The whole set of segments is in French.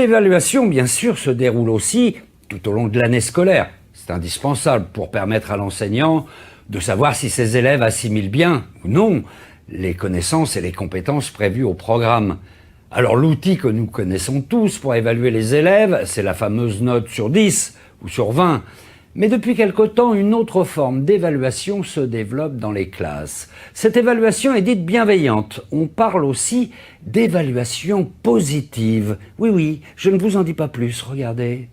L'évaluation, bien sûr, se déroule aussi tout au long de l'année scolaire. C'est indispensable pour permettre à l'enseignant de savoir si ses élèves assimilent bien ou non les connaissances et les compétences prévues au programme. Alors l'outil que nous connaissons tous pour évaluer les élèves, c'est la fameuse note sur 10 ou sur 20. Mais depuis quelque temps, une autre forme d'évaluation se développe dans les classes. Cette évaluation est dite bienveillante. On parle aussi d'évaluation positive. Oui, je ne vous en dis pas plus, regardez.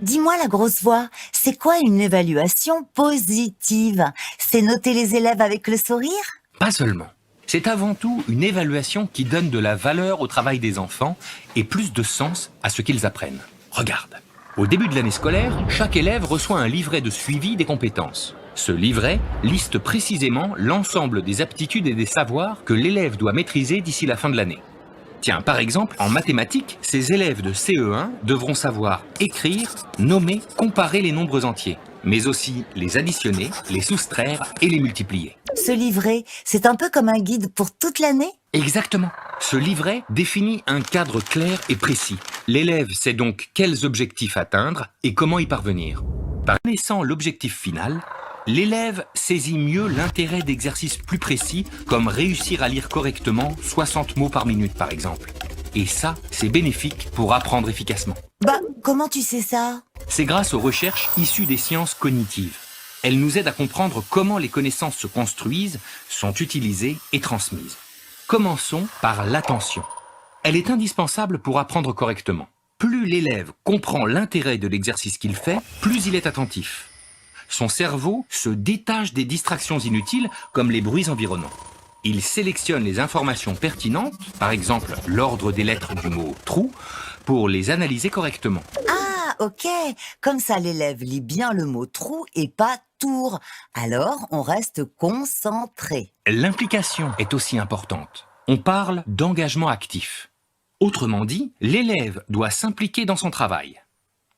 Dis-moi la grosse voix, c'est quoi une évaluation positive? C'est noter les élèves avec le sourire? Pas seulement. C'est avant tout une évaluation qui donne de la valeur au travail des enfants et plus de sens à ce qu'ils apprennent. Regarde. Au début de l'année scolaire, chaque élève reçoit un livret de suivi des compétences. Ce livret liste précisément l'ensemble des aptitudes et des savoirs que l'élève doit maîtriser d'ici la fin de l'année. Tiens, par exemple, en mathématiques, ces élèves de CE1 devront savoir écrire, nommer, comparer les nombres entiers, mais aussi les additionner, les soustraire et les multiplier. Ce livret, c'est un peu comme un guide pour toute l'année? Exactement. Ce livret définit un cadre clair et précis. L'élève sait donc quels objectifs atteindre et comment y parvenir. Par connaissant l'objectif final, l'élève saisit mieux l'intérêt d'exercices plus précis, comme réussir à lire correctement 60 mots par minute par exemple. Et ça, c'est bénéfique pour apprendre efficacement. Comment tu sais ça? C'est grâce aux recherches issues des sciences cognitives. Elles nous aident à comprendre comment les connaissances se construisent, sont utilisées et transmises. Commençons par l'attention. Elle est indispensable pour apprendre correctement. Plus l'élève comprend l'intérêt de l'exercice qu'il fait, plus il est attentif. Son cerveau se détache des distractions inutiles comme les bruits environnants. Il sélectionne les informations pertinentes, par exemple l'ordre des lettres du mot « trou », pour les analyser correctement. Ah, ok. Comme ça, l'élève lit bien le mot trou et pas tour. Alors, on reste concentré. L'implication est aussi importante. On parle d'engagement actif. Autrement dit, l'élève doit s'impliquer dans son travail.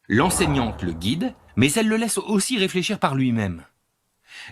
L'enseignante le guide, mais elle le laisse aussi réfléchir par lui-même.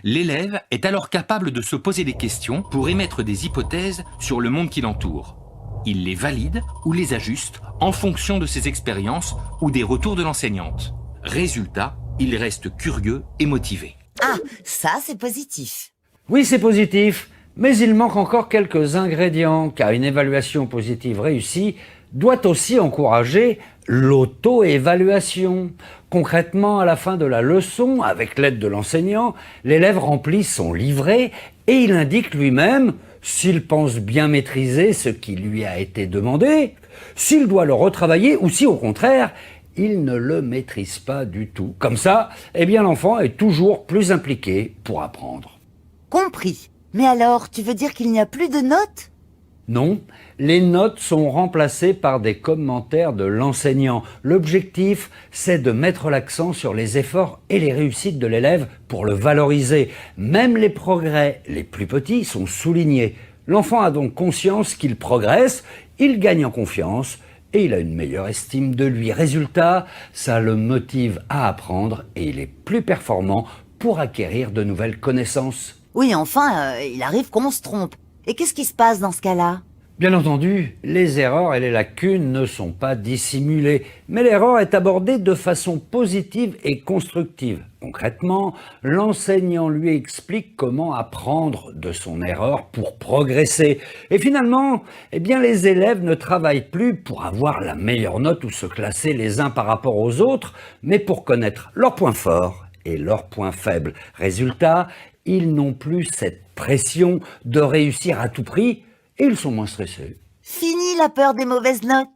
L'élève est alors capable de se poser des questions pour émettre des hypothèses sur le monde qui l'entoure. Il les valide ou les ajuste en fonction de ses expériences ou des retours de l'enseignante. Résultat, il reste curieux et motivé. Ah, ça c'est positif. Oui, c'est positif, mais il manque encore quelques ingrédients, car une évaluation positive réussie doit aussi encourager l'auto-évaluation. Concrètement, à la fin de la leçon, avec l'aide de l'enseignant, l'élève remplit son livret et il indique lui-même s'il pense bien maîtriser ce qui lui a été demandé, s'il doit le retravailler ou si au contraire, il ne le maîtrise pas du tout. Comme ça, l'enfant est toujours plus impliqué pour apprendre. Compris. Mais alors, tu veux dire qu'il n'y a plus de notes? Non, les notes sont remplacées par des commentaires de l'enseignant. L'objectif, c'est de mettre l'accent sur les efforts et les réussites de l'élève pour le valoriser. Même les progrès les plus petits sont soulignés. L'enfant a donc conscience qu'il progresse, il gagne en confiance et il a une meilleure estime de lui. Résultat, ça le motive à apprendre et il est plus performant pour acquérir de nouvelles connaissances. Oui, enfin, il arrive qu'on se trompe. Et qu'est-ce qui se passe dans ce cas-là? Bien entendu, les erreurs et les lacunes ne sont pas dissimulées, mais l'erreur est abordée de façon positive et constructive. Concrètement, l'enseignant lui explique comment apprendre de son erreur pour progresser. Et finalement, les élèves ne travaillent plus pour avoir la meilleure note ou se classer les uns par rapport aux autres, mais pour connaître leurs points forts et leurs points faibles. Résultat, ils n'ont plus cette pression de réussir à tout prix et ils sont moins stressés. Fini la peur des mauvaises notes.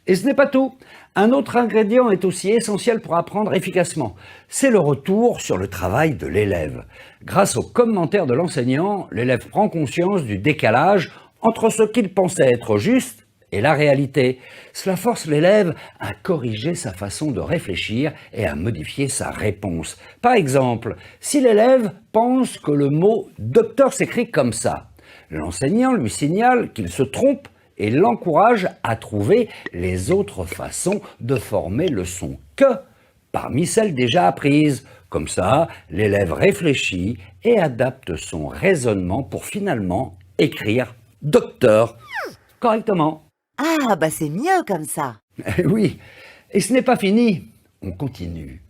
Et ce n'est pas tout. Un autre ingrédient est aussi essentiel pour apprendre efficacement. C'est le retour sur le travail de l'élève. Grâce aux commentaires de l'enseignant, l'élève prend conscience du décalage entre ce qu'il pensait être juste et la réalité. Cela force l'élève à corriger sa façon de réfléchir et à modifier sa réponse. Par exemple, si l'élève pense que le mot « docteur » s'écrit comme ça, l'enseignant lui signale qu'il se trompe et l'encourage à trouver les autres façons de former le son « que » parmi celles déjà apprises. Comme ça, l'élève réfléchit et adapte son raisonnement pour finalement écrire « docteur ». correctement. Ah, bah c'est mieux comme ça. Oui, et ce n'est pas fini. On continue.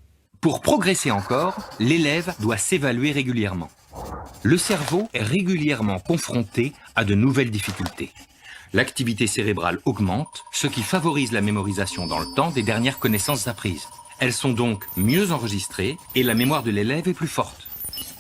Pour progresser encore, l'élève doit s'évaluer régulièrement. Le cerveau est régulièrement confronté à de nouvelles difficultés. L'activité cérébrale augmente, ce qui favorise la mémorisation dans le temps des dernières connaissances apprises. Elles sont donc mieux enregistrées et la mémoire de l'élève est plus forte.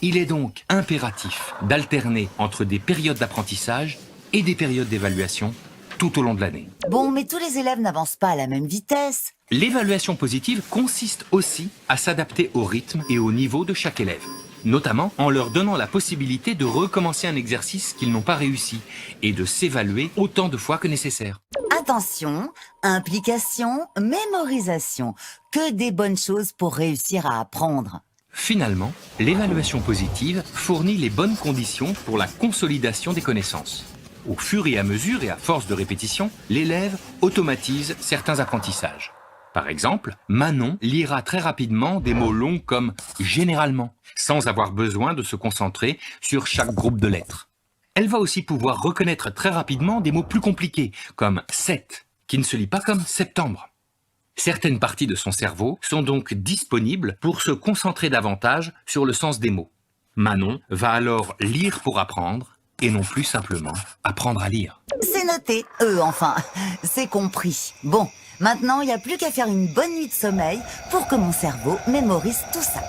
Il est donc impératif d'alterner entre des périodes d'apprentissage et des périodes d'évaluation tout au long de l'année. Bon, mais tous les élèves n'avancent pas à la même vitesse. L'évaluation positive consiste aussi à s'adapter au rythme et au niveau de chaque élève, notamment en leur donnant la possibilité de recommencer un exercice qu'ils n'ont pas réussi et de s'évaluer autant de fois que nécessaire. Attention, implication, mémorisation, que des bonnes choses pour réussir à apprendre. Finalement, l'évaluation positive fournit les bonnes conditions pour la consolidation des connaissances. Au fur et à mesure et à force de répétition, l'élève automatise certains apprentissages. Par exemple, Manon lira très rapidement des mots longs comme « généralement », sans avoir besoin de se concentrer sur chaque groupe de lettres. Elle va aussi pouvoir reconnaître très rapidement des mots plus compliqués, comme « sept », qui ne se lit pas comme « septembre ». Certaines parties de son cerveau sont donc disponibles pour se concentrer davantage sur le sens des mots. Manon va alors lire pour apprendre, et non plus simplement apprendre à lire. C'est noté, enfin, c'est compris. Bon, maintenant il n'y a plus qu'à faire une bonne nuit de sommeil pour que mon cerveau mémorise tout ça.